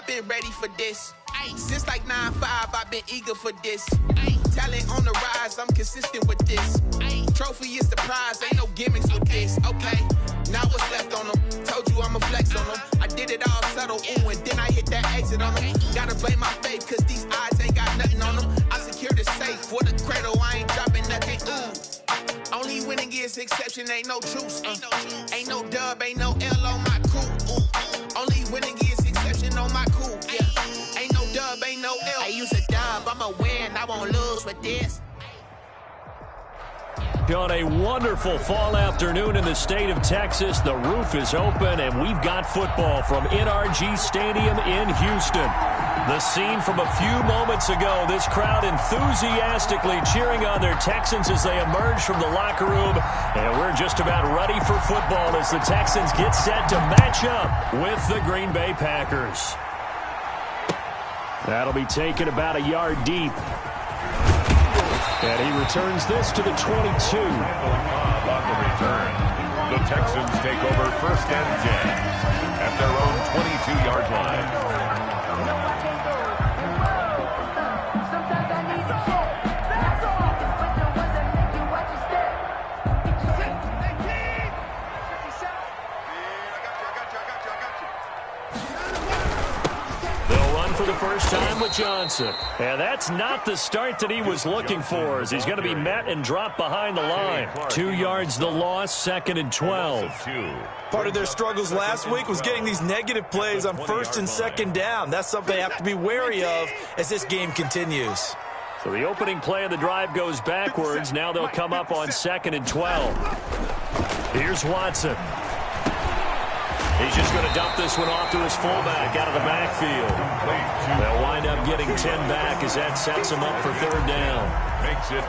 I've been ready for this. Since like 9-5, I've been eager for this. Talent on the rise, I'm consistent with this. Trophy is the prize, ain't no gimmicks with this. Okay, now what's left on them? Told you I'ma flex on them. I did it all subtle, ooh, and then I hit that exit on them. Gotta blame my faith, cause these odds ain't got nothing on them. I secure the safe for the cradle, I ain't dropping nothing, ooh. Only winning is exception, ain't no truce. Ain't no dub, ain't no L on my crew. Only winning is exception on my crew. Yeah. Ain't no dub, ain't no L. I use a dub, I'ma win, I won't lose with this. On a wonderful fall afternoon in the state of Texas, the roof is open, and we've got football from NRG Stadium in Houston. The scene from a few moments ago, this crowd enthusiastically cheering on their Texans as they emerge from the locker room. And we're just about ready for football as the Texans get set to match up with the Green Bay Packers. That'll be taken about a yard deep. And he returns this to the 22. On the return, the Texans take over 1st and 10 at their own 22-yard line. For the first time with Johnson. And that's not the start that he was looking for, as he's going to be met and dropped behind the line. 2 yards the loss, 2nd and 12. Part of their struggles last week was getting these negative plays on 1st and 2nd down. That's something they have to be wary of as this game continues. So the opening play of the drive goes backwards. Now they'll come up on 2nd and 12. Here's Watson. He's just going to dump this one off to his fullback out of the backfield. They'll wind up getting 10 back as that sets them up for 3rd down.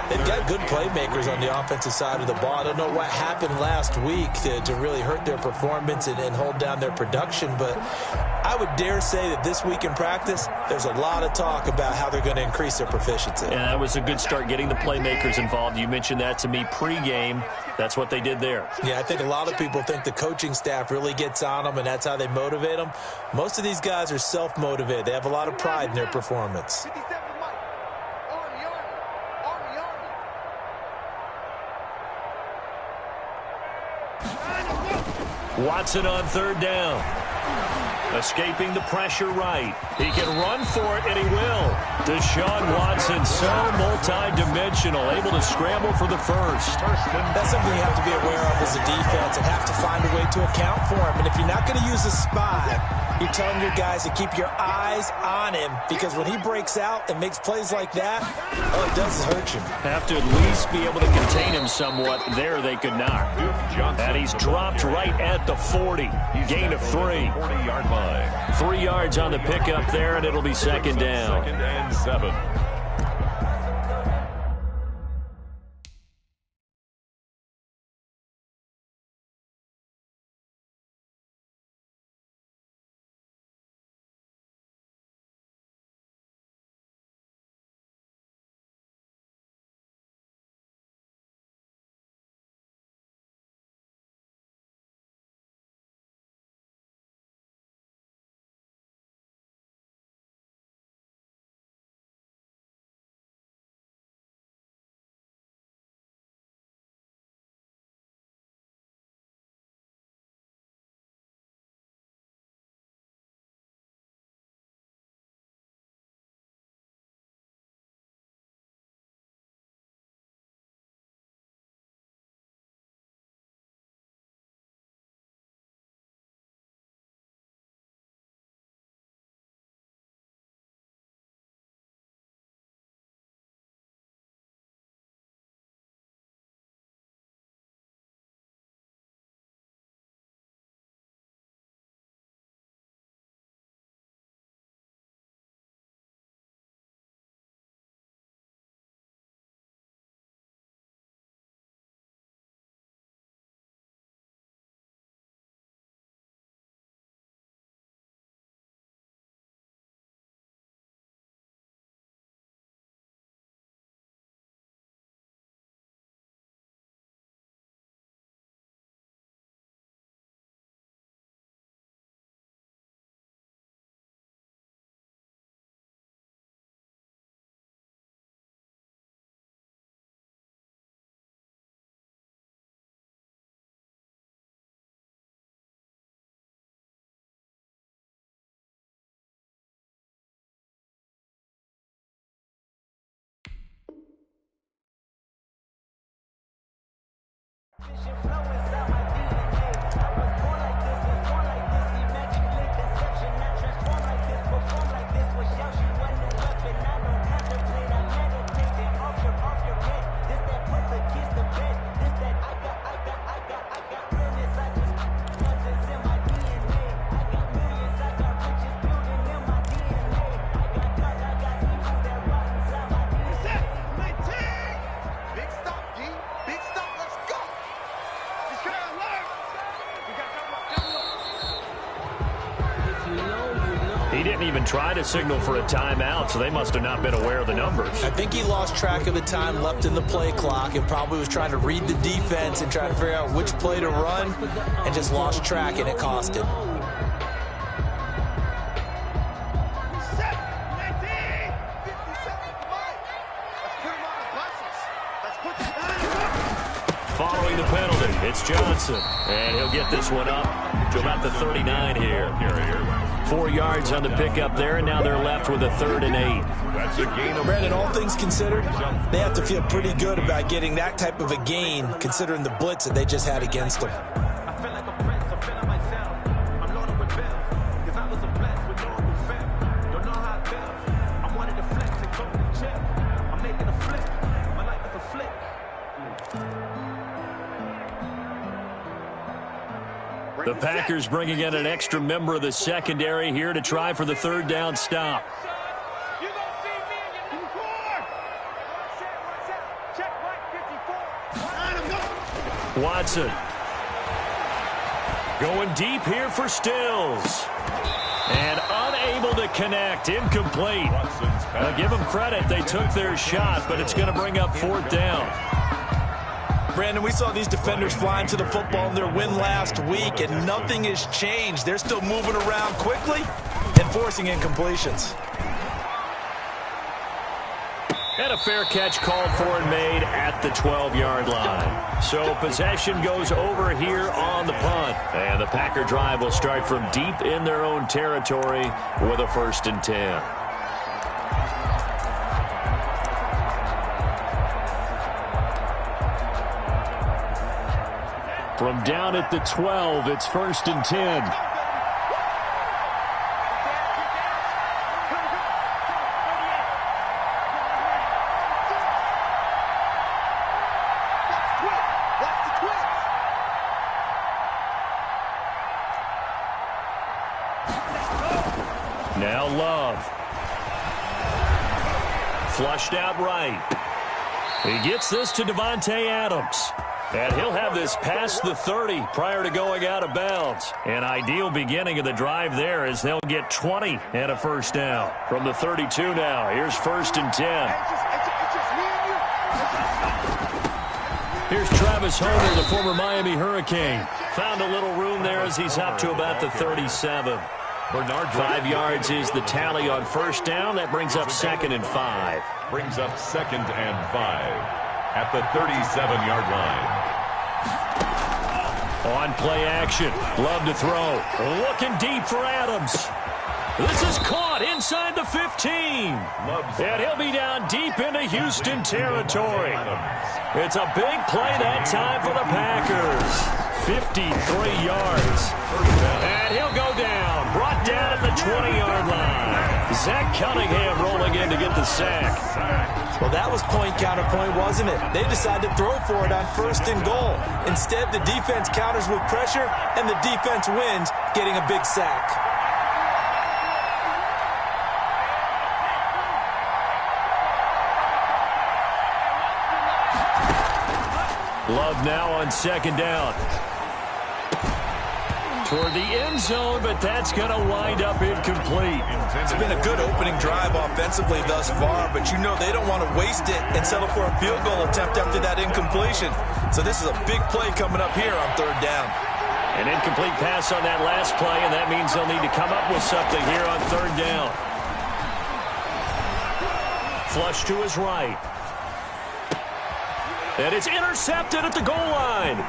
They've got good playmakers on the offensive side of the ball. I don't know what happened last week to really hurt their performance and hold down their production, but I would dare say that this week in practice, there's a lot of talk about how they're going to increase their proficiency. And that was a good start, getting the playmakers involved. You mentioned that to me pregame. That's what they did there. Yeah, I think a lot of people think the coaching staff really gets on them, and that's how they motivate them. Most of these guys are self-motivated. They have a lot of pride in their performance. Watson on 3rd down. Escaping the pressure right. He can run for it, and he will. Deshaun Watson, so multi-dimensional, able to scramble for the first. That's something you have to be aware of as a defense and have to find a way to account for him. And if you're not going to use a spy, you're telling your guys to keep your eyes on him, because when he breaks out and makes plays like that, all it does is hurt you. Have to at least be able to contain him somewhat. There they could not. And he's dropped right at the 40. Gain of 3. 40-yard line. 3 yards on the pickup there, and it'll be 2nd down. 2nd and 7. He didn't even try to signal for a timeout, so they must have not been aware of the numbers. I think he lost track of the time left in the play clock and probably was trying to read the defense and trying to figure out which play to run and just lost track, and it cost him. Following the penalty, it's Johnson. And he'll get this one up to about the 39 here. 4 yards on the pickup there, and now they're left with a 3rd and 8. That's a gain of... Brandon, all things considered, they have to feel pretty good about getting that type of a gain, considering the blitz that they just had against them. The Packers bringing in an extra member of the secondary here to try for the 3rd down stop. Watson going deep here for Stills. And unable to connect. Incomplete. Now give them credit. They took their shot, but it's going to bring up 4th down. Brandon, we saw these defenders flying to the football in their win last week, and nothing has changed. They're still moving around quickly and forcing incompletions. And a fair catch called for and made at the 12-yard line. So possession goes over here on the punt. And the Packer drive will start from deep in their own territory with a 1st and 10. From down at the 12, it's 1st and 10. Now Love. Flushed out right. He gets this to Devontae Adams. And he'll have this past the 30 prior to going out of bounds. An ideal beginning of the drive there as they'll get 20 and a 1st down. From the 32 now, here's 1st and 10. Here's Travis Homer, the former Miami Hurricane. Found a little room there as he's up to about the 37. 5 yards is the tally on 1st down. That brings up 2nd and 5. Brings up 2nd and 5. At the 37-yard line. On play action. Love to throw. Looking deep for Adams. This is caught inside the 15. And he'll be down deep into Houston territory. It's a big play that time for the Packers. 53 yards. And he'll go down. Brought down at the 20-yard line. Zach Cunningham rolling in to get the sack. Well, that was point counterpoint, wasn't it? They decided to throw for it on 1st and goal. Instead, the defense counters with pressure, and the defense wins, getting a big sack. Love now on 2nd down. Toward the end zone, but that's going to wind up incomplete. It's been a good opening drive offensively thus far, but you know they don't want to waste it and settle for a field goal attempt after that incompletion. So this is a big play coming up here on 3rd down. An incomplete pass on that last play, and that means they'll need to come up with something here on 3rd down. Flush to his right. And it's intercepted at the goal line.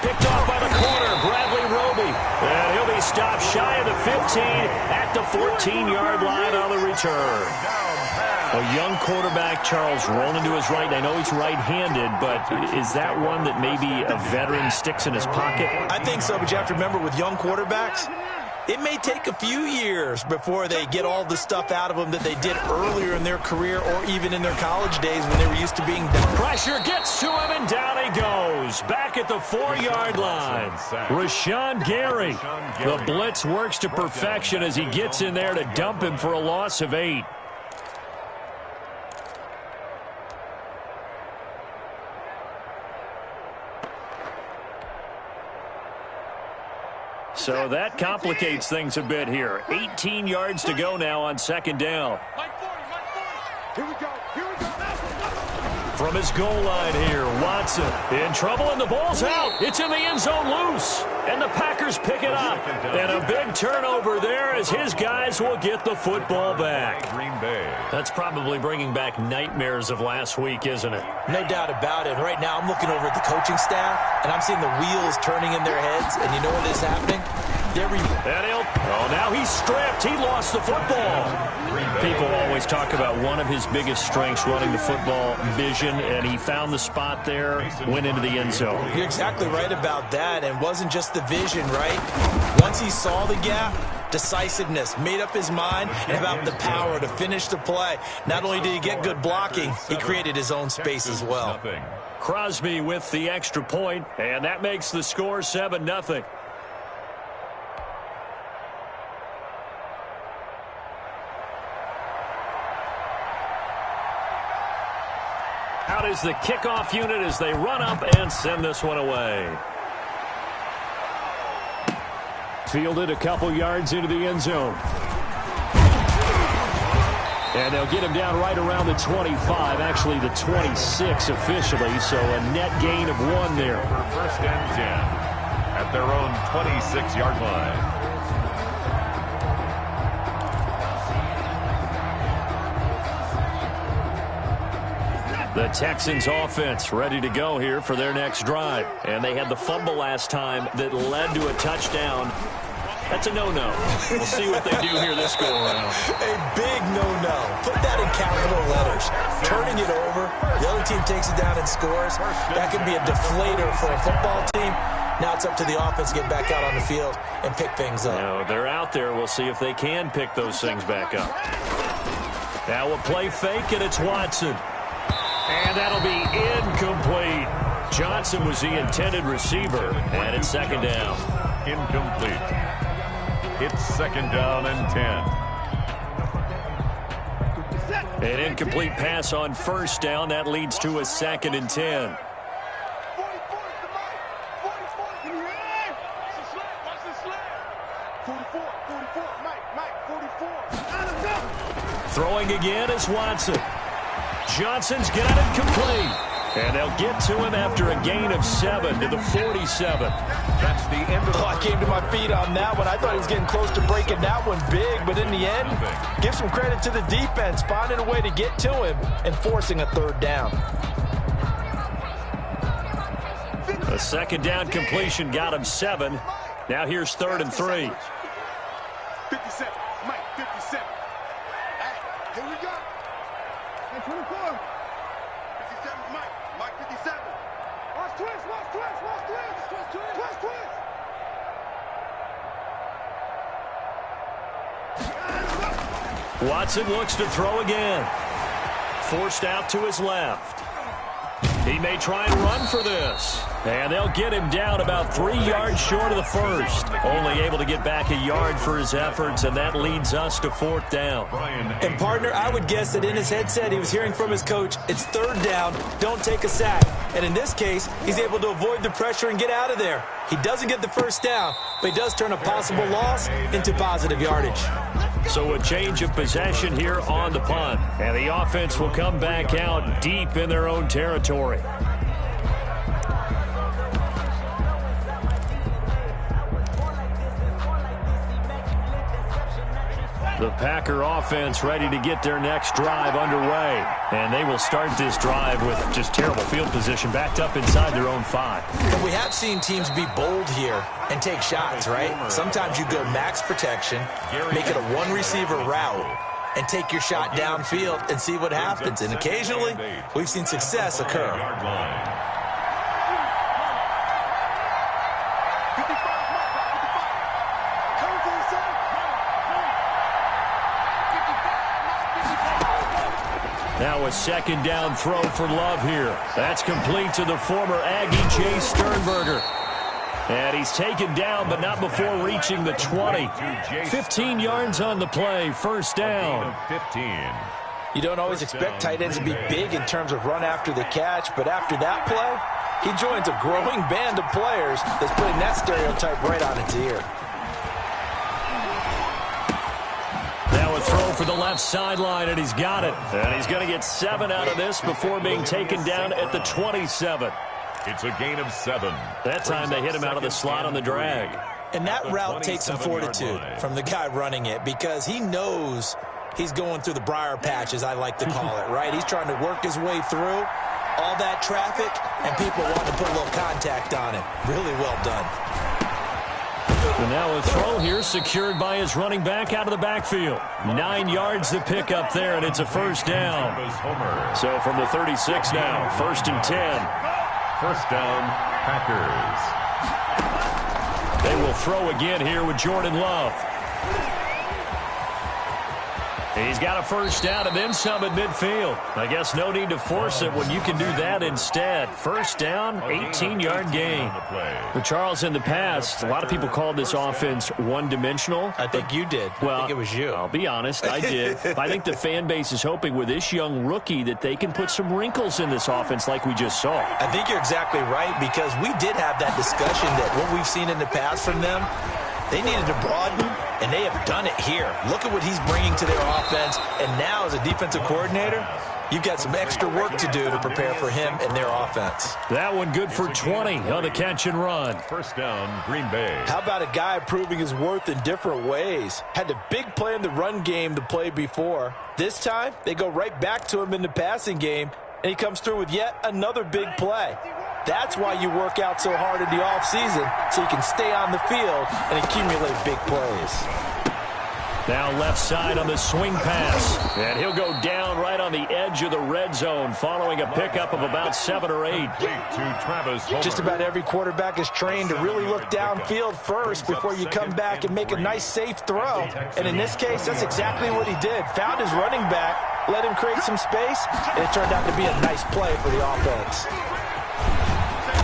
Picked off by the corner, Bradley Roby. And he'll be stopped shy of the 15 at the 14-yard line on the return. A young quarterback, Charles, rolling to his right. I know he's right-handed, but is that one that maybe a veteran sticks in his pocket? I think so, but you have to remember with young quarterbacks, it may take a few years before they get all the stuff out of them that they did earlier in their career or even in their college days when they were used to being done. Pressure gets to him, and down he goes. Back at the 4-yard line. Rashawn Gary. The blitz works to perfection as he gets in there to dump him for a loss of 8. So that complicates things a bit here. 18 yards to go now on second down. Here we go. From his goal line here, Watson in trouble, and the ball's out. It's in the end zone loose, and the Packers pick it up. And a big turnover there as his guys will get the football back. Green Bay. That's probably bringing back nightmares of last week, isn't it? No doubt about it. Right now I'm looking over at the coaching staff, and I'm seeing the wheels turning in their heads, and you know what is happening? Now he's stripped. He lost the football. People always talk about one of his biggest strengths running the football, vision, and he found the spot there, went into the end zone. You're exactly right about that, and wasn't just the vision, right? Once he saw the gap, decisiveness, made up his mind, and about the power to finish the play. Not only did he get good blocking, he created his own space as well. Crosby with the extra point, and that makes the score 7-0. Out is the kickoff unit as they run up and send this one away. Fielded a couple yards into the end zone. And they'll get him down right around the 25, actually the 26 officially, so a net gain of 1 there. For first and 10 at their own 26-yard line. The Texans offense ready to go here for their next drive. And they had the fumble last time that led to a touchdown. That's a no-no. We'll see what they do here this go-around. A big no-no. Put that in capital letters. Turning it over, the other team takes it down and scores. That could be a deflator for a football team. Now it's up to the offense to get back out on the field and pick things up. No, they're out there. We'll see if they can pick those things back up. Now a play fake, and it's Watson. And that'll be incomplete. Johnson was the intended receiver, and it's second down. Incomplete. It's second down and 10. An incomplete pass on first down. That leads to a 2nd and 10. Throwing again is Watson. Johnson's got it complete. And they'll get to him after a gain of 7 to the 47. That's the end of the I came to my feet on that one. I thought he was getting close to breaking that one big, but in the end, give some credit to the defense, finding a way to get to him and forcing a 3rd down. A 2nd down completion got him 7. Now here's 3rd and 3. 57, Mike, 57. Hey, here we go. Hey, 24. 57, Mike, 57. Watch twist. Watson looks to throw again. Forced out to his left. He may try and run for this. And they'll get him down about 3 yards short of the first. Only able to get back a yard for his efforts, and that leads us to 4th down. And, partner, I would guess that in his headset he was hearing from his coach, it's 3rd down, don't take a sack. And in this case, he's able to avoid the pressure and get out of there. He doesn't get the 1st down, but he does turn a possible loss into positive yardage. So a change of possession here on the punt. And the offense will come back out deep in their own territory. The Packer offense ready to get their next drive underway. And they will start this drive with just terrible field position backed up inside their own 5. And we have seen teams be bold here and take shots, right? Sometimes you go max protection, make it a 1-receiver route, and take your shot downfield and see what happens. And occasionally, we've seen success occur. Now a second down throw for Love here. That's complete to the former Aggie, Jay Sternberger. And he's taken down, but not before reaching the 20. 15 yards on the play, first down. 15. You don't always expect tight ends to be big in terms of run after the catch, but after that play, he joins a growing band of players that's putting that stereotype right on its ear. Now a throw for the left sideline, and he's got it. And he's going to get 7 out of this before being taken down at the 27. It's a gain of 7. That time they hit him out of the slot on the drag. And that route takes some fortitude from the guy running it because he knows he's going through the briar patch, as I like to call it, right? He's trying to work his way through all that traffic, and people want to put a little contact on it. Really well done. And now a throw here secured by his running back out of the backfield. 9 yards to pick up there, and it's a first down. So from the 36 now, 1st and 10. First down, Packers. They will throw again here with Jordan Love. He's got a first down and then some at midfield. I guess no need to force it when you can do that instead. First down, 18-yard gain. But Charles, in the past, a lot of people called this offense one-dimensional. I think you did. Well, I think it was you. I'll be honest, I did. I think the fan base is hoping with this young rookie that they can put some wrinkles in this offense like we just saw. I think you're exactly right because we did have that discussion that what we've seen in the past from them, they needed to broaden, and they have done it here. Look at what he's bringing to their offense, and now as a defensive coordinator, you've got some extra work to do to prepare for him and their offense. That one good for 20 on the catch and run. First down, Green Bay. How about a guy proving his worth in different ways? Had a big play in the run game to play before. This time, they go right back to him in the passing game, and he comes through with yet another big play. That's why you work out so hard in the offseason, so you can stay on the field and accumulate big plays. Now left side on the swing pass. And he'll go down right on the edge of the red zone following a pickup of about 7 or 8. Just about every quarterback is trained to really look downfield first before you come back and make a nice, safe throw. And in this case, that's exactly what he did. Found his running back, let him create some space, and it turned out to be a nice play for the offense.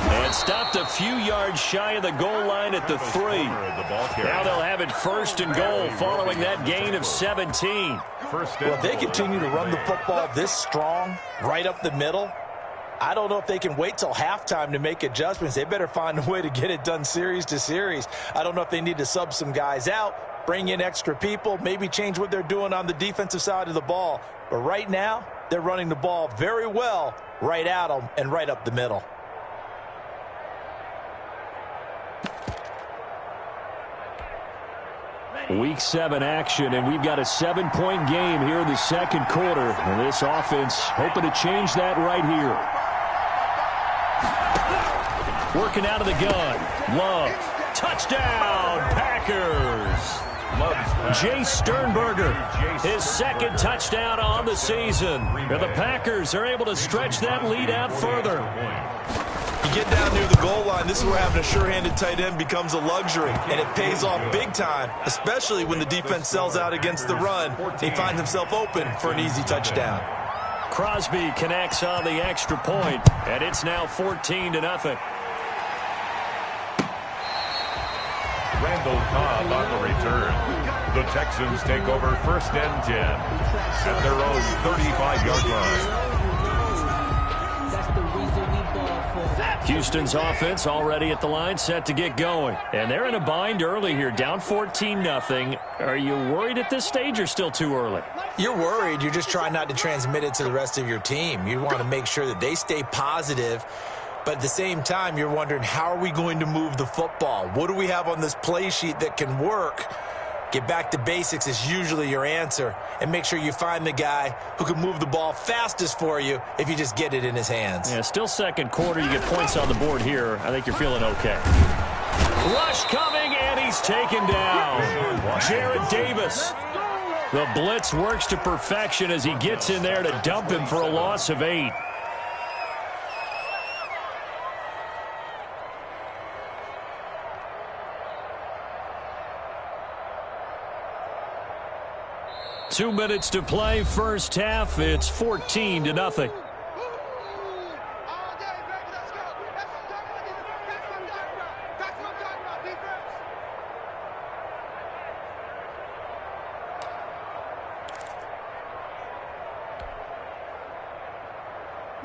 And stopped a few yards shy of the goal line at the 3. Now they'll have it 1st and goal following that gain of 17. Well, if they continue to run the football this strong, right up the middle, I don't know if they can wait till halftime to make adjustments. They better find a way to get it done series to series. I don't know if they need to sub some guys out, bring in extra people, maybe change what they're doing on the defensive side of the ball. But right now, they're running the ball very well right at them and right up the middle. Week 7 action, and we've got a 7-point game here in the second quarter. And this offense hoping to change that right here. Working out of the gun. Love. Touchdown, Packers. Jay Sternberger, his second touchdown on the season. And the Packers are able to stretch that lead out further. You get down near the goal line, this is where having a sure-handed tight end becomes a luxury, and it pays off big time, especially when the defense sells out against the run. He finds himself open for an easy touchdown. Crosby connects on the extra point, and it's now 14-0. Randall Cobb on the return. The Texans take over 1st and 10 at their own 35-yard line. Houston's offense already at the line, set to get going. And they're in a bind early here, down 14-0. Are you worried at this stage or still too early? You're worried. You're just trying not to transmit it to the rest of your team. You want to make sure that they stay positive. But at the same time, you're wondering, how are we going to move the football? What do we have on this play sheet that can work? Get back to basics is usually your answer. And make sure you find the guy who can move the ball fastest for you if you just get it in his hands. Yeah, still second quarter. You get points on the board here. I think you're feeling okay. Rush coming, and he's taken down. Jared Davis. The blitz works to perfection as he gets in there to dump him for a loss of 8. Two minutes to play, first half. It's 14-0.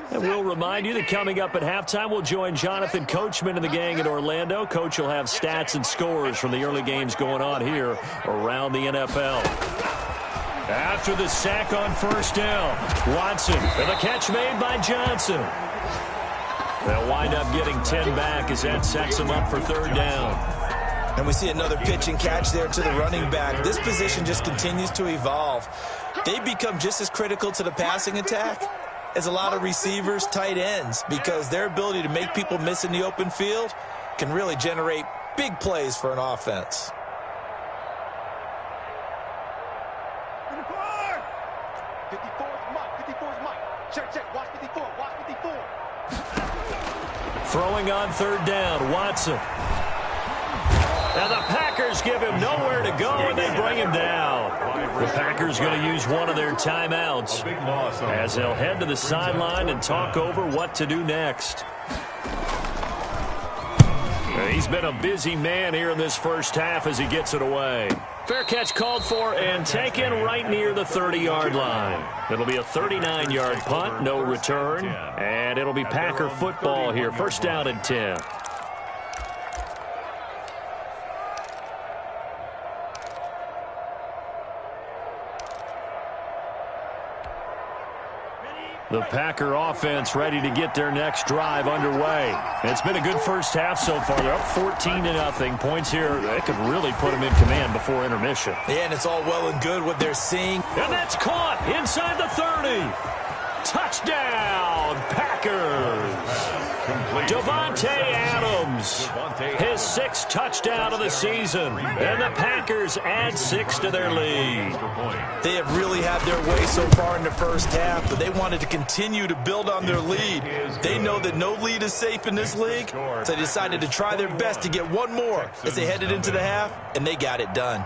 And we'll remind you that coming up at halftime, we'll join Jonathan Coachman and the gang in Orlando. Coach will have stats and scores from the early games going on here around the NFL. After the sack on first down, Watson, and the catch made by Johnson. They'll wind up getting 10 back as that sets them up for third down. And we see another pitch and catch there to the running back. This position just continues to evolve. They become just as critical to the passing attack as a lot of receivers, tight ends, because their ability to make people miss in the open field can really generate big plays for an offense. 54's Mike. Check. Watch 54. Throwing on third down, Watson. And the Packers give him nowhere to go, and they bring him down. The Packers going to use one of their timeouts as they'll head to the sideline and talk over what to do next. He's been a busy man here in this first half as he gets it away. Fair catch called for and taken right near the 30-yard line. It'll be a 39-yard punt, no return, and it'll be Packer football here. First down and 10. The Packer offense ready to get their next drive underway. It's been a good first half so far. They're up 14-0. Points here, that could really put them in command before intermission. Yeah, and it's all well and good what they're seeing. And that's caught inside the 30. Touchdown, Packers. Devontae Adams, his 6th touchdown of the season. And the Packers add 6 to their lead. They have really had their way so far in the first half, but they wanted to continue to build on their lead. They know that no lead is safe in this league, so they decided to try their best to get one more as they headed into the half, and they got it done.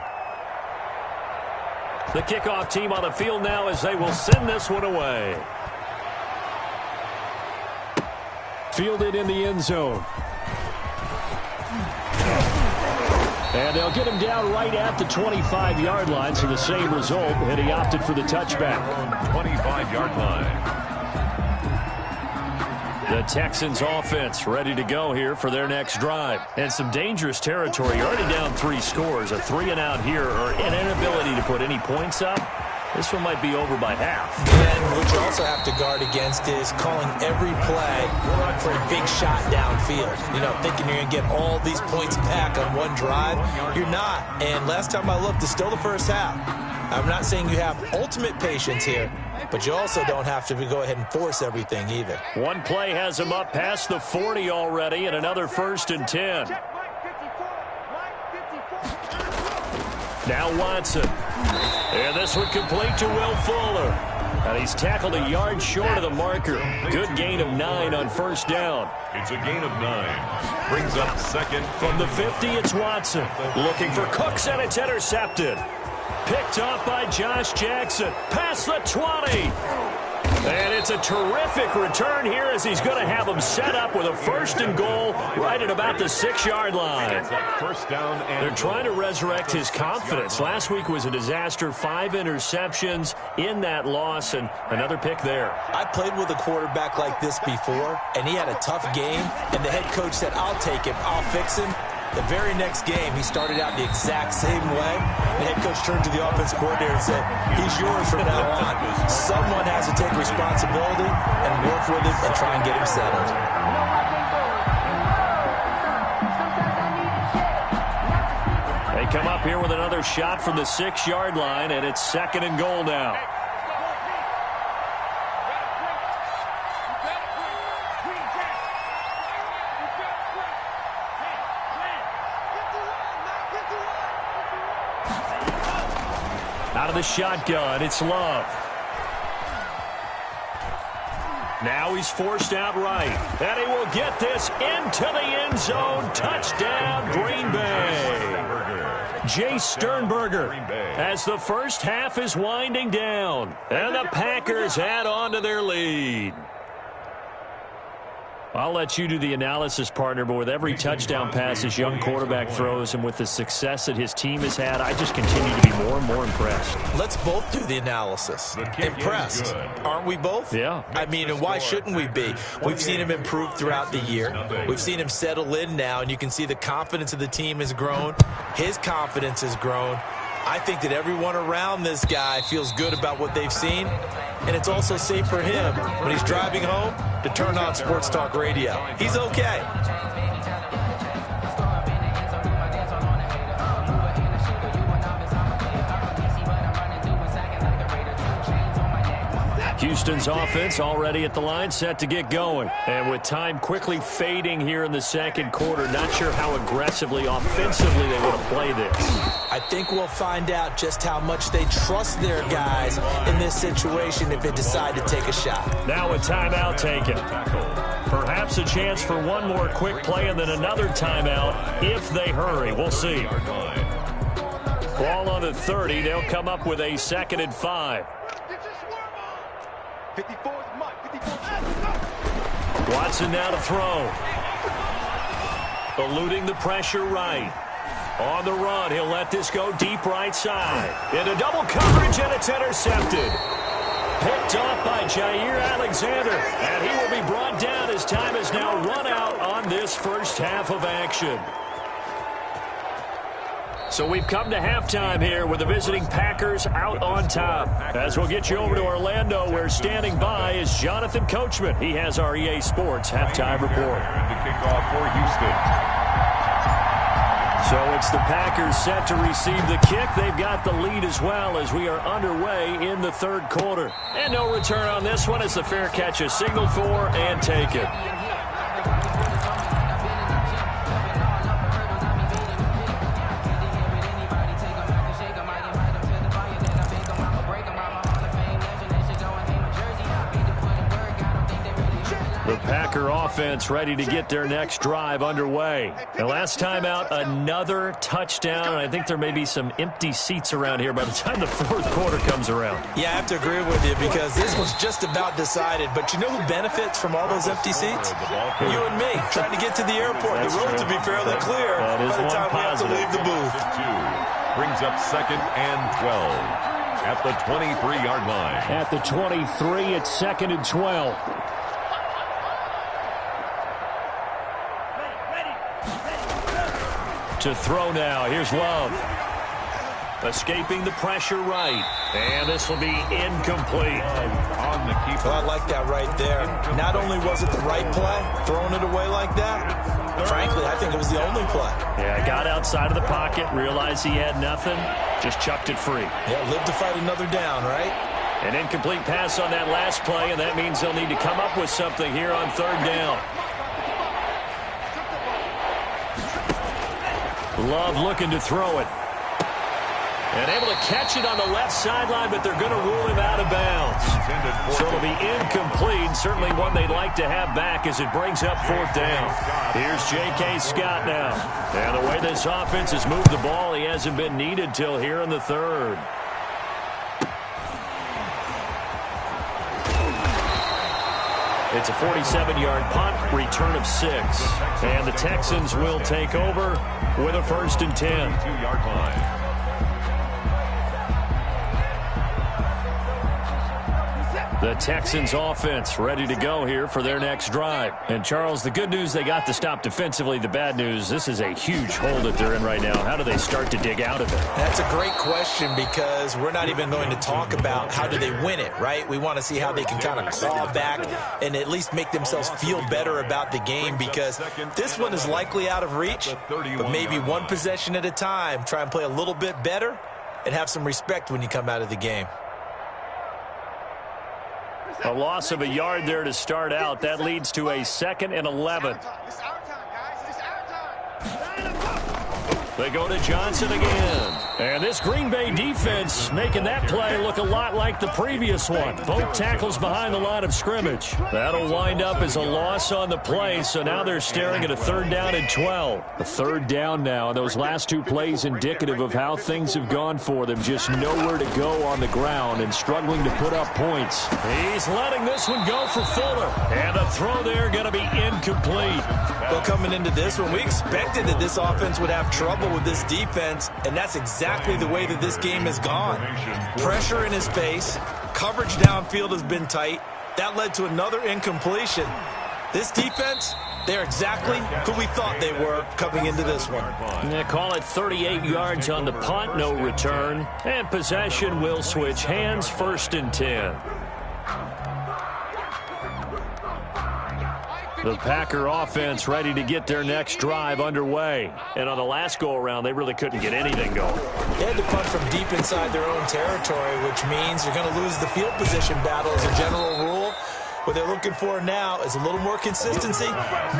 The kickoff team on the field now as they will send this one away. Fielded in the end zone. And they'll get him down right at the 25-yard line, so the same result, and he opted for the touchback. 25-yard line. The Texans offense ready to go here for their next drive. And some dangerous territory. You're already down 3 scores. A 3-and-out here, or an inability to put any points up. This one might be over by half. And what you also have to guard against is calling every play for a big shot downfield. You know, thinking you're going to get all these points back on one drive. You're not. And last time I looked, it's still the first half. I'm not saying you have ultimate patience here, but you also don't have to go ahead and force everything either. One play has him up past the 40 already, and another 1st and 10. Now Watson. And this one complete to Will Fuller. And he's tackled a yard short of the marker. Good gain of 9 on first down. It's a gain of 9. Brings up second. From the 50, it's Watson. Looking for Cooks, and it's intercepted. Picked off by Josh Jackson. Past the 20. And it's a terrific return here as he's going to have them set up with a 1st and goal right at about the 6-yard line. First down. And they're trying to resurrect his confidence. Last week was a disaster. 5 interceptions in that loss, and another pick there. I played with a quarterback like this before, and he had a tough game, and the head coach said, I'll take him, I'll fix him. The very next game, he started out the exact same way. The head coach turned to the offense coordinator and said, he's yours from now on. Someone has to take responsibility and work with him and try and get him settled. They come up here with another shot from the 6-yard line, and it's 2nd and goal now. Out of the shotgun, it's Love. Now he's forced out right. And he will get this into the end zone. Touchdown, Green Bay. Jay Sternberger as the first half is winding down. And the Packers add on to their lead. I'll let you do the analysis, partner, but with every touchdown pass his young quarterback throws and with the success that his team has had, I just continue to be more and more impressed. Let's both do the analysis. Impressed. Aren't we both? Yeah. I mean, and why shouldn't we be? We've seen him improve throughout the year. We've seen him settle in now, and you can see the confidence of the team has grown. His confidence has grown. I think that everyone around this guy feels good about what they've seen, and it's also safe for him when he's driving home to turn on Sports Talk Radio. He's okay. Houston's offense already at the line, set to get going. And with time quickly fading here in the second quarter, not sure how aggressively, offensively they want to play this. I think we'll find out just how much they trust their guys in this situation if they decide to take a shot. Now a timeout taken. Perhaps a chance for one more quick play and then another timeout if they hurry. We'll see. Ball on the 30. They'll come up with a 2nd and 5. 54 is Mike. 54. Watson now to throw. Eluding the pressure right. On the run, he'll let this go deep right side. Into double coverage, and it's intercepted. Picked off by Jair Alexander. And he will be brought down as time is now run out on this first half of action. So we've come to halftime here with the visiting Packers out on top. As we'll get you over to Orlando, where standing by is Jonathan Coachman. He has our EA Sports halftime report. The kickoff for Houston. So it's the Packers set to receive the kick. They've got the lead as well as we are underway in the third quarter. And no return on this one as the fair catch is signaled for and taken. The Packer offense ready to get their next drive underway. And last time out, another touchdown. And I think there may be some empty seats around here by the time the fourth quarter comes around. Yeah, I have to agree with you because this was just about decided. But you know who benefits from all those empty seats? You and me, trying to get to the airport. The road to be fairly clear by the time we have to leave the booth. Brings up 2nd and 12 at the 23-yard line. At the 23, it's 2nd and 12. To throw now. Here's Love. Escaping the pressure right. And this will be incomplete. On the keeper. Well, I like that right there. Not only was it the right play, throwing it away like that, frankly, I think it was the only play. Yeah, got outside of the pocket, realized he had nothing, just chucked it free. Yeah, live to fight another down, right? An incomplete pass on that last play, and that means they'll need to come up with something here on 3rd down. Love looking to throw it. And able to catch it on the left sideline, but they're going to rule him out of bounds. So it'll be incomplete. Certainly one they'd like to have back as it brings up 4th down. Here's J.K. Scott now. And the way this offense has moved the ball, he hasn't been needed till here in the 3rd. It's a 47-yard punt, return of 6. And the Texans will take over with a 1st and 10. 2-yard line. The Texans offense ready to go here for their next drive. And Charles, the good news, they got the stop defensively. The bad news, this is a huge hole that they're in right now. How do they start to dig out of it? That's a great question because we're not even going to talk about how do they win it, right? We want to see how they can kind of claw back and at least make themselves feel better about the game because this one is likely out of reach, but maybe one possession at a time. Try and play a little bit better and have some respect when you come out of the game. A loss of a yard there to start out. That leads to a 2nd and 11. It's our time, guys. It's our time. They go to Johnson again. And this Green Bay defense making that play look a lot like the previous one. Both tackles behind the line of scrimmage. That'll wind up as a loss on the play, so now they're staring at a 3rd down and 12. A 3rd down now, and those last 2 plays indicative of how things have gone for them. Just nowhere to go on the ground and struggling to put up points. He's letting this one go for Fuller. And the throw there going to be incomplete. Well, coming into this one, we expected that this offense would have trouble with this defense, and that's exactly the way that this game has gone. Pressure in his face, coverage downfield has been tight. That led to another incompletion. This defense, they're exactly who we thought they were coming into this one. They call it 38 yards on the punt, no return. And possession will switch hands, 1st and 10. The Packer offense ready to get their next drive underway. And on the last go-around, they really couldn't get anything going. They had to punt from deep inside their own territory, which means you're going to lose the field position battle as a general rule. What they're looking for now is a little more consistency,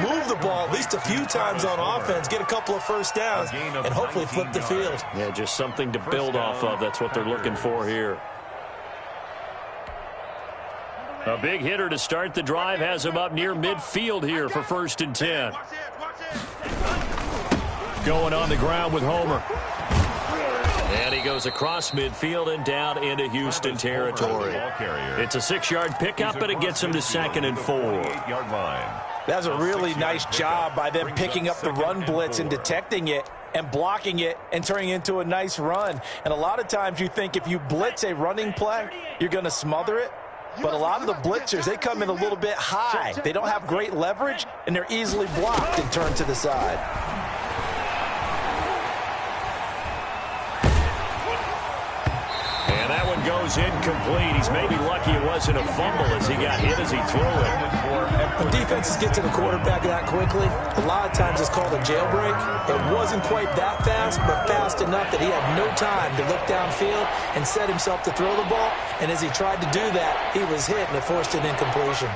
move the ball at least a few times on offense, get a couple of 1st downs, and hopefully flip the field. Yeah, just something to build off of. That's what they're looking for here. A big hitter to start the drive has him up near midfield here for 1st and 10. Going on the ground with Homer. And he goes across midfield and down into Houston territory. It's a 6-yard pickup, and it gets him to 2nd and 4. That's a really nice job by them picking up the run blitz and detecting it and blocking it and turning it into a nice run. And a lot of times you think if you blitz a running play, you're going to smother it. But a lot of the blitzers, they come in a little bit high. They don't have great leverage, and they're easily blocked and turned to the side. And that one goes incomplete. He's maybe lucky it wasn't a fumble as he got hit as he threw it. When defenses get to the quarterback that quickly, a lot of times it's called a jailbreak. It wasn't quite that fast, but fast enough that he had no time to look downfield and set himself to throw the ball. And as he tried to do that, he was hit and it forced an incompletion.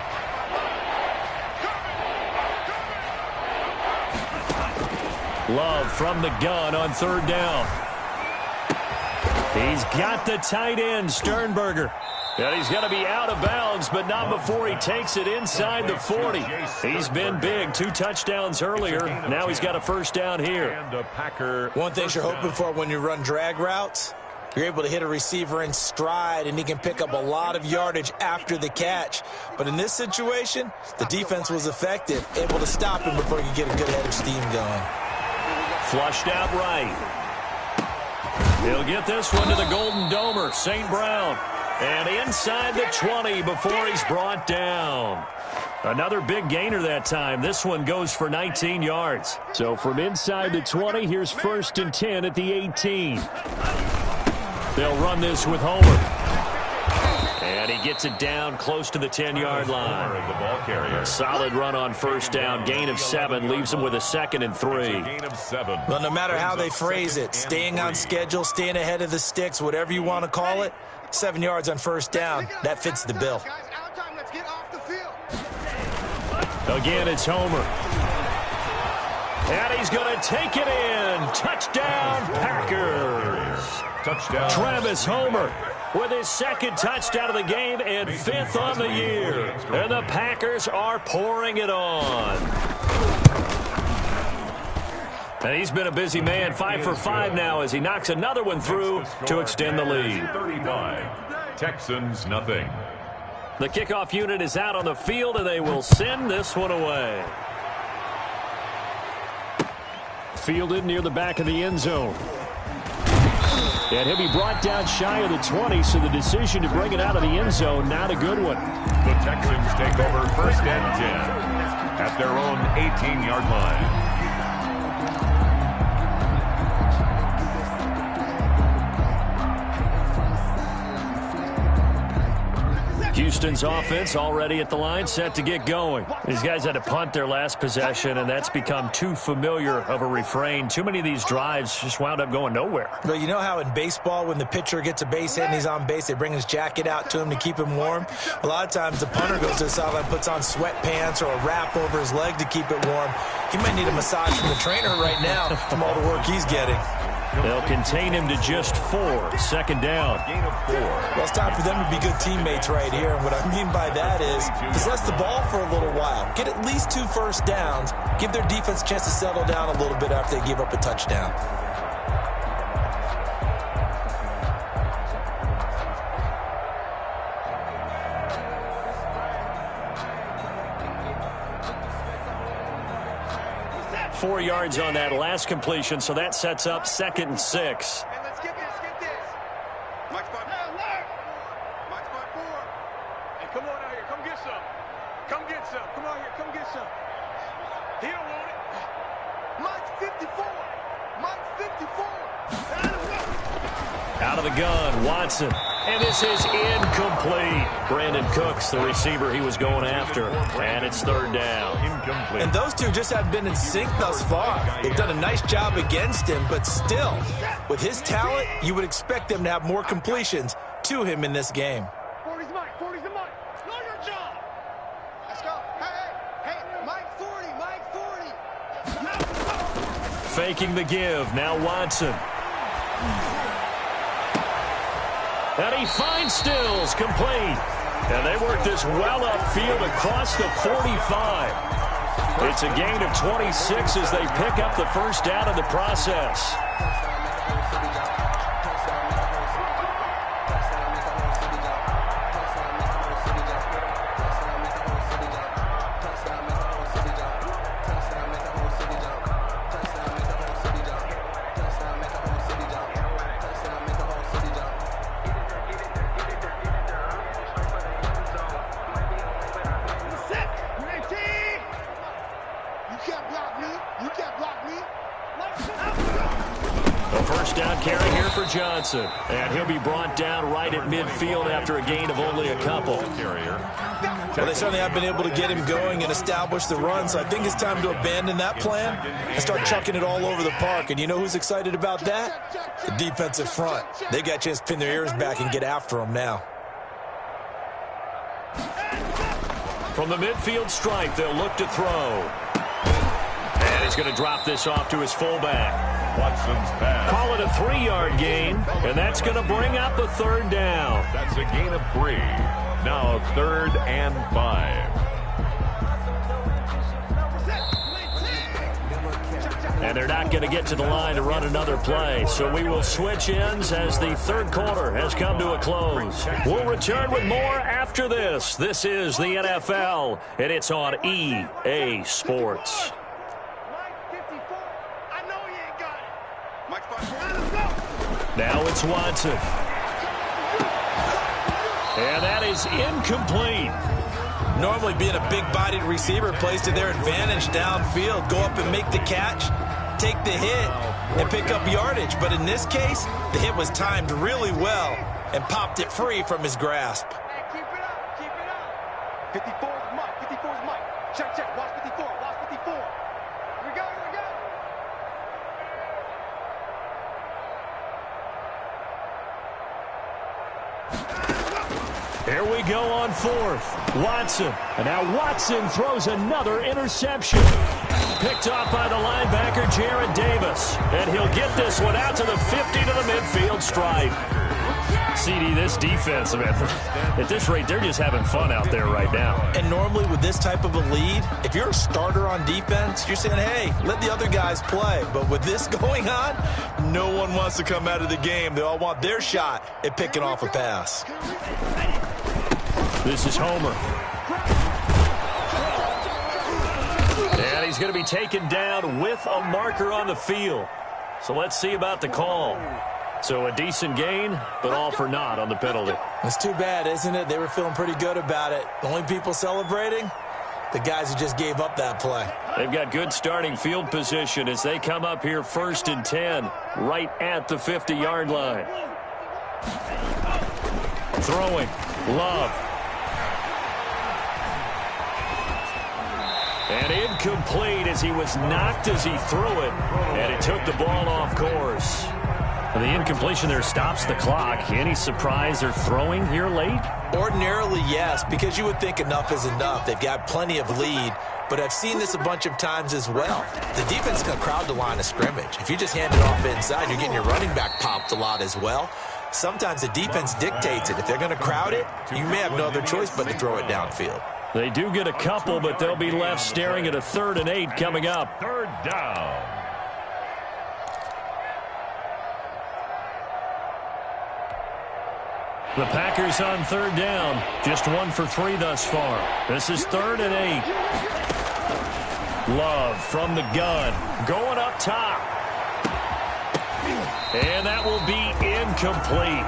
Love from the gun on 3rd down. He's got the tight end, Sternberger. And he's going to be out of bounds, but not before he takes it inside the 40. He's been big. 2 touchdowns earlier. Now he's got a 1st down here. One thing you're hoping for when you run drag routes, you're able to hit a receiver in stride, and he can pick up a lot of yardage after the catch. But in this situation, the defense was effective, able to stop him before he could get a good head of steam going. Flushed out right. He'll get this one to the Golden Domer, St. Brown. And inside the 20 before he's brought down. Another big gainer that time. This one goes for 19 yards. So from inside the 20, here's 1st and 10 at the 18. They'll run this with Homer. And he gets it down close to the 10-yard line. A solid run on 1st down. Gain of 7 leaves him with a 2nd and 3. Well, no matter how they phrase it, staying on schedule, staying ahead of the sticks, whatever you want to call it, 7 yards on 1st down, that fits the bill. Again, it's Homer. And he's going to take it in. Touchdown, Packers. Touchdown. Travis Homer with his 2nd touchdown of the game and 5th on the year. And the Packers are pouring it on. And he's been a busy man, 5 for 5 now as he knocks another one through to extend the lead. 35. Texans, nothing. The kickoff unit is out on the field, and they will send this one away. Fielded near the back of the end zone. And he'll be brought down shy of the 20, so the decision to bring it out of the end zone, not a good one. The Texans take over 1st and 10 at their own 18-yard line. Houston's offense already at the line, set to get going. These guys had to punt their last possession, and that's become too familiar of a refrain. Too many of these drives just wound up going nowhere. But you know how in baseball, when the pitcher gets a base hit and he's on base, they bring his jacket out to him to keep him warm? A lot of times the punter goes to the sideline, puts on sweatpants or a wrap over his leg to keep it warm. He might need a massage from the trainer right now from all the work he's getting. They'll contain him to just 4. Second down. Gain of 4. Well, it's time for them to be good teammates right here. And what I mean by that is possess the ball for a little while. Get at least 2 first downs. Give their defense a chance to settle down a little bit after they give up a touchdown. Four yards on that last completion, so that sets up 2nd and 6. And let's get this, Mike spot 4. Mike spot 4. Hey, come on out here. Come get some. Come get some. Come out here. Come get some. He don't want it. Mike's 54. Mike's 54. Out of the gun, Watson. And this is incomplete. Brandon Cooks, the receiver he was going after. And it's 3rd down. Incomplete. And those two just have been in sync thus far. They've done a nice job against him, but still, with his talent, you would expect them to have more completions to him in this game. 40's Mike. 40's the Mike. Know your job. Let's go. Hey, Mike 40. Mike 40. Faking the give. Now Watson. And he finds Stills, complete. And they work this well upfield across the 45. It's a gain of 26 as they pick up the first down in the process. Johnson, and he'll be brought down right at midfield after a gain of only a couple. Well, they certainly have been able to get him going and establish the run, so I think it's time to abandon that plan and start chucking it all over the park. And you know who's excited about that? The defensive front. They got a chance to pin their ears back and get after him now. From the midfield stripe, they'll look to throw. And he's going to drop this off to his fullback. Watson's pass. Call it a 3-yard gain, and that's going to bring up a 3rd down. That's a gain of 3. Now 3rd and 5. And they're not going to get to the line to run another play, so we will switch ends as the 3rd quarter has come to a close. We'll return with more after this. This is the NFL, and it's on EA Sports. Now it's Watson. And that is incomplete. Normally being a big-bodied receiver plays to their advantage downfield. Go up and make the catch, take the hit, and pick up yardage. But in this case, the hit was timed really well and popped it free from his grasp. Hey, keep it up. Keep it up. 54's Mike. 54's Mike. Check. Watch 54. Watch 54. Here we go. Here we go on 4th. Watson. And now Watson throws another interception. Picked off by the linebacker, Jared Davis. And he'll get this one out to the 50 to the midfield stripe. CD, this defense, man, at this rate, they're just having fun out there right now. And normally with this type of a lead, if you're a starter on defense, you're saying, hey, let the other guys play. But with this going on, no one wants to come out of the game. They all want their shot at picking off a pass. This is Homer. And he's going to be taken down with a marker on the field. So let's see about the call. So a decent gain, but all for naught on the penalty. It's too bad, isn't it? They were feeling pretty good about it. The only people celebrating, the guys who just gave up that play. They've got good starting field position as they come up here 1st and 10, right at the 50-yard line. Throwing, Love. And incomplete as he was knocked as he threw it, and it took the ball off course. The incompletion there stops the clock. Any surprise they're throwing here late? Ordinarily, yes, because you would think enough is enough. They've got plenty of lead, but I've seen this a bunch of times as well. The defense is going to crowd the line of scrimmage. If you just hand it off inside, you're getting your running back popped a lot as well. Sometimes the defense dictates it. If they're going to crowd it, you may have no other choice but to throw it downfield. They do get a couple, but they'll be left staring at a 3rd and 8 coming up. 3rd down. The Packers on 3rd down. Just 1 for 3 thus far. This is 3rd and 8. Love from the gun. Going up top. And that will be incomplete.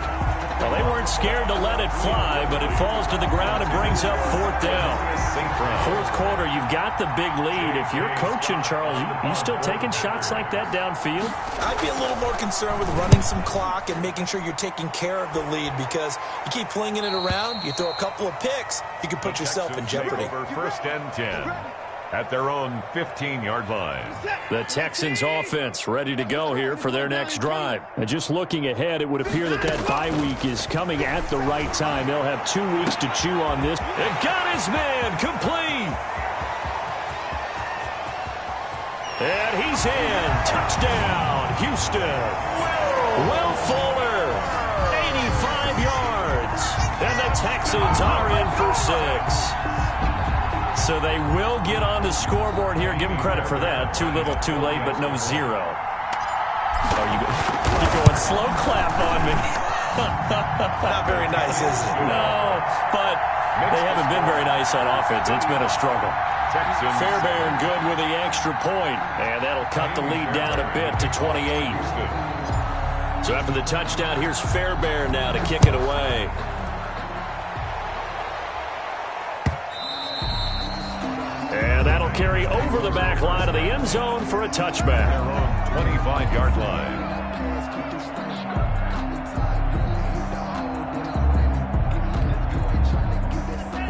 Well, they weren't scared to let it fly, but it falls to the ground and brings up 4th down. 4th quarter, you've got the big lead. If you're coaching, Charles, you still taking shots like that downfield? I'd be a little more concerned with running some clock and making sure you're taking care of the lead, because you keep flinging it around, you throw a couple of picks, you can put yourself in jeopardy. Over 1st and 10 at their own 15-yard line. The Texans offense ready to go here for their next drive. And just looking ahead, it would appear that bye week is coming at the right time. They'll have 2 weeks to chew on this. And got his man complete. And he's in. Touchdown, Houston. Will Fuller, 85 yards. And the Texans are in for 6. So they will get on the scoreboard here. Give them credit for that. Too little, too late, but no 0. Oh, you're going slow clap on me. Not very nice, is it? No, but they haven't been very nice on offense. It's been a struggle. Fairbairn good with the extra point, and that'll cut the lead down a bit to 28. So after the touchdown, here's Fairbairn now to kick it away. And that'll carry over the back line of the end zone for a touchback. Their own 25-yard line.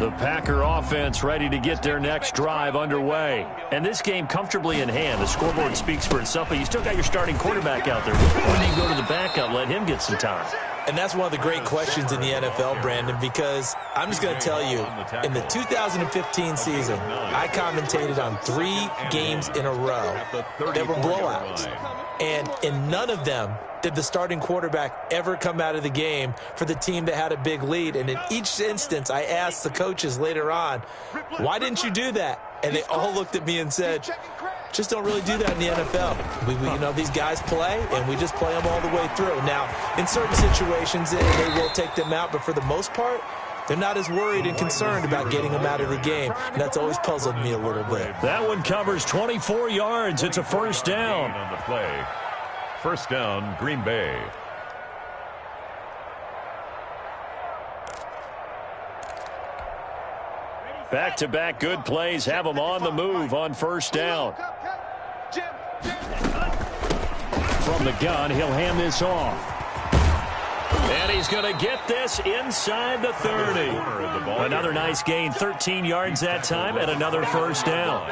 The Packer offense ready to get their next drive underway. And this game comfortably in hand. The scoreboard speaks for itself, but you still got your starting quarterback out there. When do you go to the backup, let him get some time? And that's one of the great questions in the NFL, Brandon, because I'm just going to tell you, in the 2015 season, I commentated on 3 games in a row that were blowouts. And in none of them did the starting quarterback ever come out of the game for the team that had a big lead. And in each instance, I asked the coaches later on, why didn't you do that? And they all looked at me and said, just don't really do that in the NFL. You know, these guys play, and we just play them all the way through. Now, in certain situations, they will take them out, but for the most part, they're not as worried and concerned about getting them out of the game, and that's always puzzled me a little bit. That one covers 24 yards. It's a 1st down. On the play. 1st down, Green Bay. Back-to-back good plays have them on the move on 1st down. From the gun, he'll hand this off. And he's going to get this inside the 30. Another nice gain, 13 yards that time, and another 1st down.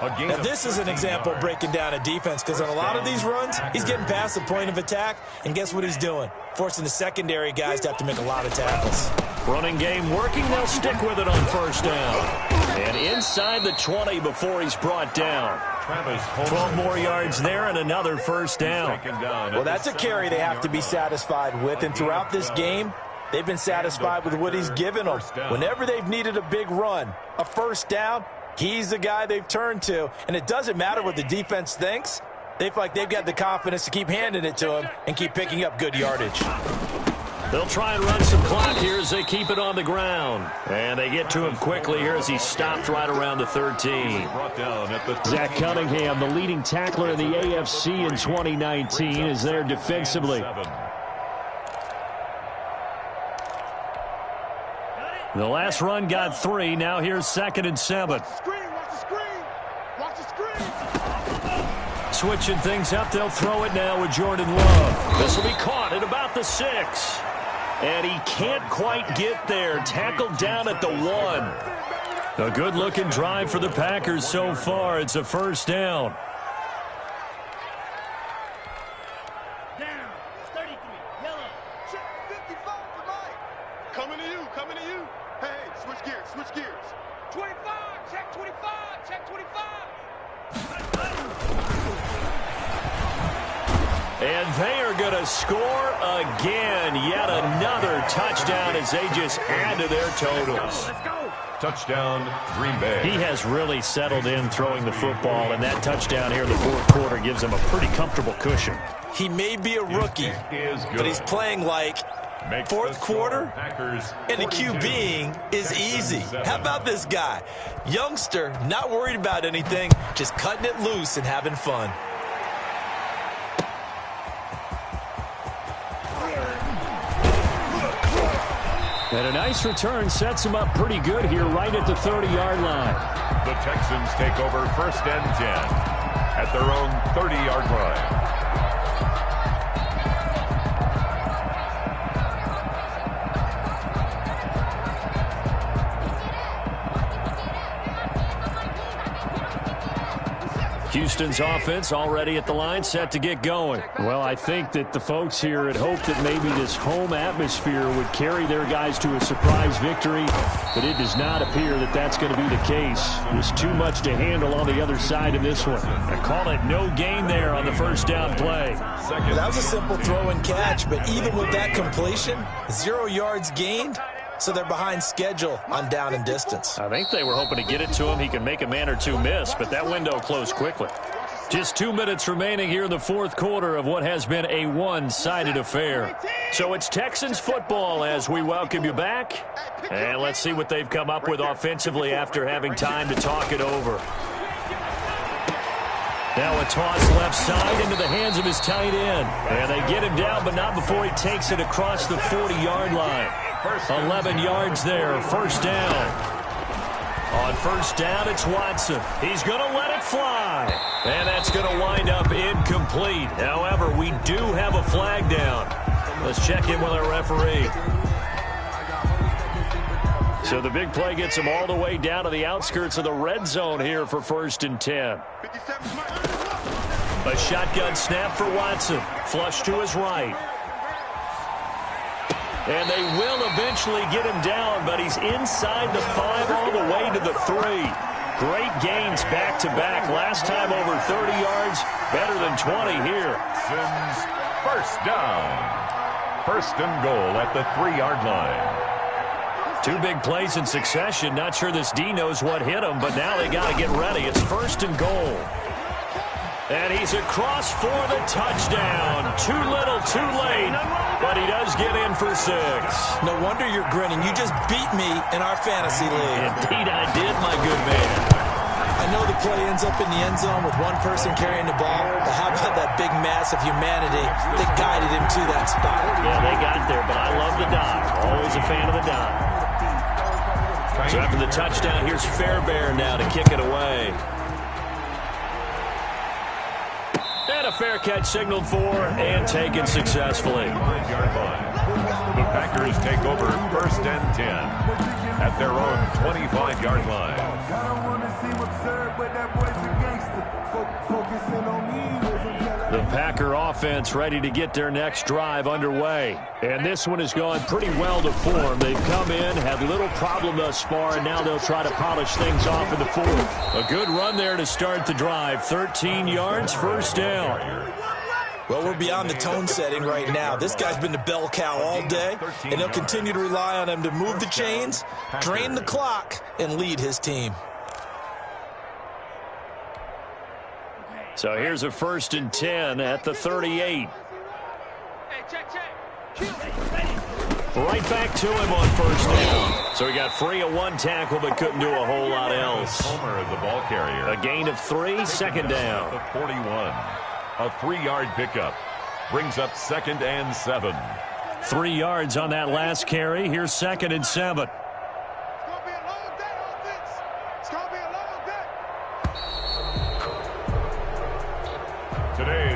Now, this is an example of breaking down a defense, because on a lot of these runs, he's getting past the point of attack, and guess what he's doing? Forcing the secondary guys to have to make a lot of tackles. Running game working. They'll stick with it on 1st down. And inside the 20 before he's brought down. 12 more yards there and another 1st down. Well, that's a carry they have to be satisfied with, and throughout this game, they've been satisfied with what he's given them. Whenever they've needed a big run, a 1st down, he's the guy they've turned to, and it doesn't matter what the defense thinks. They feel like they've got the confidence to keep handing it to him and keep picking up good yardage. They'll try and run some clock here as they keep it on the ground. And they get to him quickly here as he stopped right around the 13. Zach Cunningham, the leading tackler in the AFC in 2019, is there defensively. The last run got 3. Now here's 2nd and 7. Switching things up, they'll throw it now with Jordan Love. This will be caught at about the 6. And he can't quite get there. Tackled down at the 1. A good-looking drive for the Packers so far. It's a 1st down. coming to you, coming to you. Hey, switch gears, switch gears. 25, check 25, check 25. And they are going to score again. Yet another touchdown as they just add to their totals. Touchdown, Green Bay. He has really settled in throwing the football, and that touchdown here in the fourth quarter gives him a pretty comfortable cushion. He may be a rookie, but he's playing like fourth quarter, and the QBing is easy. How about this guy? Youngster, not worried about anything, just cutting it loose and having fun. And a nice return sets him up pretty good here right at the 30-yard line. The Texans take over first and 10 at their own 30-yard line. Houston's offense already at the line, set to get going. Well, I think that the folks here had hoped that maybe this home atmosphere would carry their guys to a surprise victory, but it does not appear that that's going to be the case. There's too much to handle on the other side of this one. I call it no gain there on the first down play. That was a simple throw and catch, but even with that completion, 0 yards gained. So they're behind schedule on down and distance. I think they were hoping to get it to him. He can make a man or two miss, but that window closed quickly. Just 2 minutes remaining here in the fourth quarter of what has been a one-sided affair. So it's Texans football as we welcome you back. And let's see what they've come up with offensively after having time to talk it over. Now a toss left side into the hands of his tight end. And they get him down, but not before he takes it across the 40-yard line. 11 yards there, first down. On first down, it's Watson. He's going to let it fly. And that's going to wind up incomplete. However, we do have a flag down. Let's check in with our referee. So the big play gets him all the way down to the outskirts of the red zone here for first and 10. A shotgun snap for Watson. Flush to his right. And they will eventually get him down, but he's inside the 5 all the way to the 3. Great gains back-to-back. Last time over 30 yards, better than 20 here. Sims, first down. First and goal at the 3-yard line. 2 big plays in succession. Not sure this D knows what hit him, but now they got to get ready. It's first and goal. And he's across for the touchdown. Too little, too late. But he does get in for 6. No wonder you're grinning. You just beat me in our fantasy league. Indeed I did, my good man. I know the play ends up in the end zone with one person carrying the ball, but how about that big mass of humanity that guided him to that spot? Yeah, they got there, but I love the dive. Always a fan of the dive. So after the touchdown, here's Fairbairn now to kick it away. And a fair catch signaled for and taken successfully. The Packers take over first and 10 at their own 25-yard line. The Packer offense ready to get their next drive underway. And this one has gone pretty well to form. They've come in, had little problem thus far, and now they'll try to polish things off in the fourth. A good run there to start the drive. 13 yards, first down. Well, we're beyond the tone setting right now. This guy's been the bell cow all day, and they'll continue to rely on him to move the chains, drain the clock, and lead his team. So here's a first and 10 at the 38. Right back to him on first down. So he got free of 1 tackle, but couldn't do a whole lot else. Homer, the ball carrier. A gain of 3, second down. The 41. A 3-yard pickup. Brings up second and 7. 3 yards on that last carry. Here's second and 7. Today